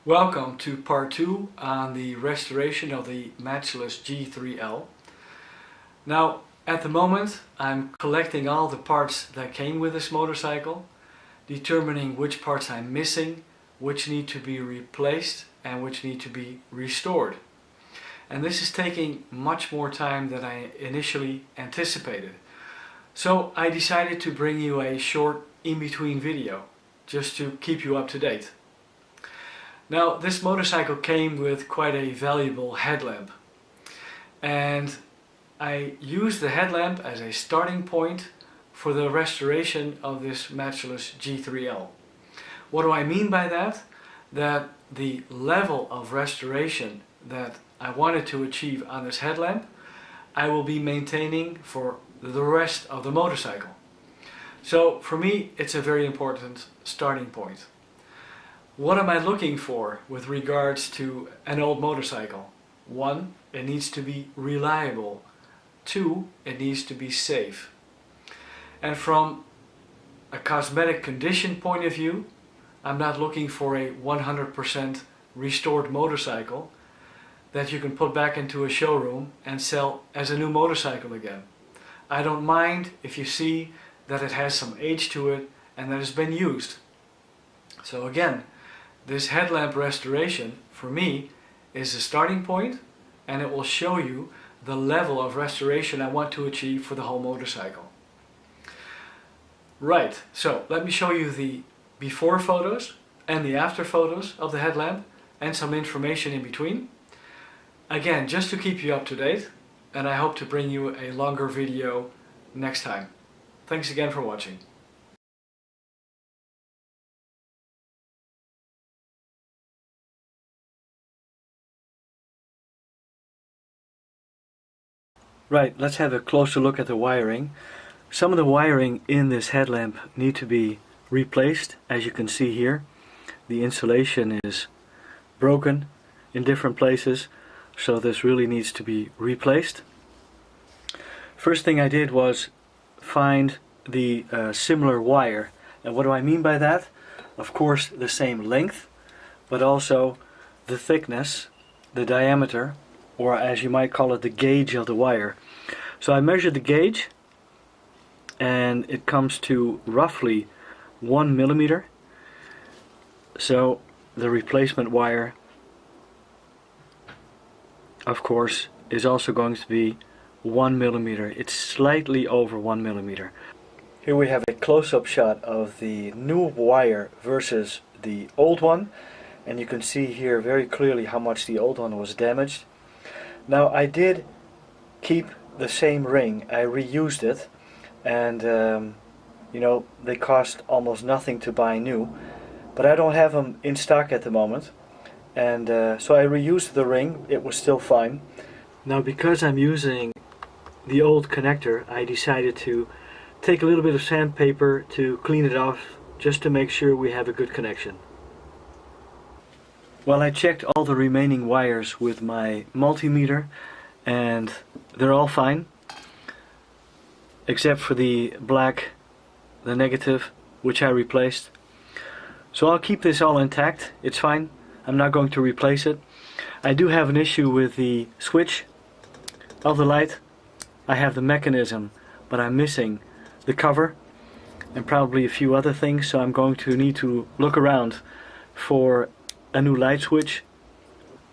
Welcome to part 2 on the restoration of the Matchless G3L. Now, at the moment I'm collecting all the parts that came with this motorcycle, determining which parts I'm missing, which need to be replaced and which need to be restored. And this is taking much more time than I initially anticipated. So I decided to bring you a short in-between video, just to keep you up to date. Now, this motorcycle came with quite a valuable headlamp, and I used the headlamp as a starting point for the restoration of this Matchless G3L. What do I mean by that? That the level of restoration that I wanted to achieve on this headlamp, I will be maintaining for the rest of the motorcycle. So for me, it's a very important starting point. What am I looking for with regards to an old motorcycle? 1, it needs to be reliable. 2, it needs to be safe. And from a cosmetic condition point of view, I'm not looking for a 100% restored motorcycle that you can put back into a showroom and sell as a new motorcycle again. I don't mind if you see that it has some age to it and that it's been used. So again, this headlamp restoration for me is the starting point, and it will show you the level of restoration I want to achieve for the whole motorcycle. Right, so let me show you the before photos and the after photos of the headlamp and some information in between. Again, just to keep you up to date, and I hope to bring you a longer video next time. Thanks again for watching. Right, let's have a closer look at the wiring. Some of the wiring in this headlamp need to be replaced. As you can see here, the insulation is broken in different places, so this really needs to be replaced. First thing I did was find the similar wire. And what do I mean by that? Of course, the same length, but also the thickness, the diameter, or as you might call it, the gauge of the wire. So I measured the gauge, and it comes to roughly 1 millimeter. So the replacement wire, of course, is also going to be 1 millimeter. It's slightly over 1 millimeter. Here we have a close-up shot of the new wire versus the old one, and you can see here very clearly how much the old one was damaged. Now, I did keep the same ring. I reused it, and you know, they cost almost nothing to buy new, but I don't have them in stock at the moment, and so I reused the ring. It was still fine. Now, because I'm using the old connector, I decided to take a little bit of sandpaper to clean it off, just to make sure we have a good connection. Well, I checked all the remaining wires with my multimeter, and they're all fine, except for the black, the negative, which I replaced. So I'll keep this all intact. It's fine. I'm not going to replace it. I do have an issue with the switch of the light. I have the mechanism, but I'm missing the cover and probably a few other things, so I'm going to need to look around for a new light switch.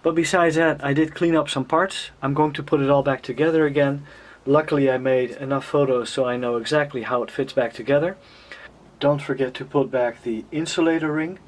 But besides that, I did clean up some parts. I'm going to put it all back together again. Luckily, I made enough photos so I know exactly how it fits back together. Don't forget to put back the insulator ring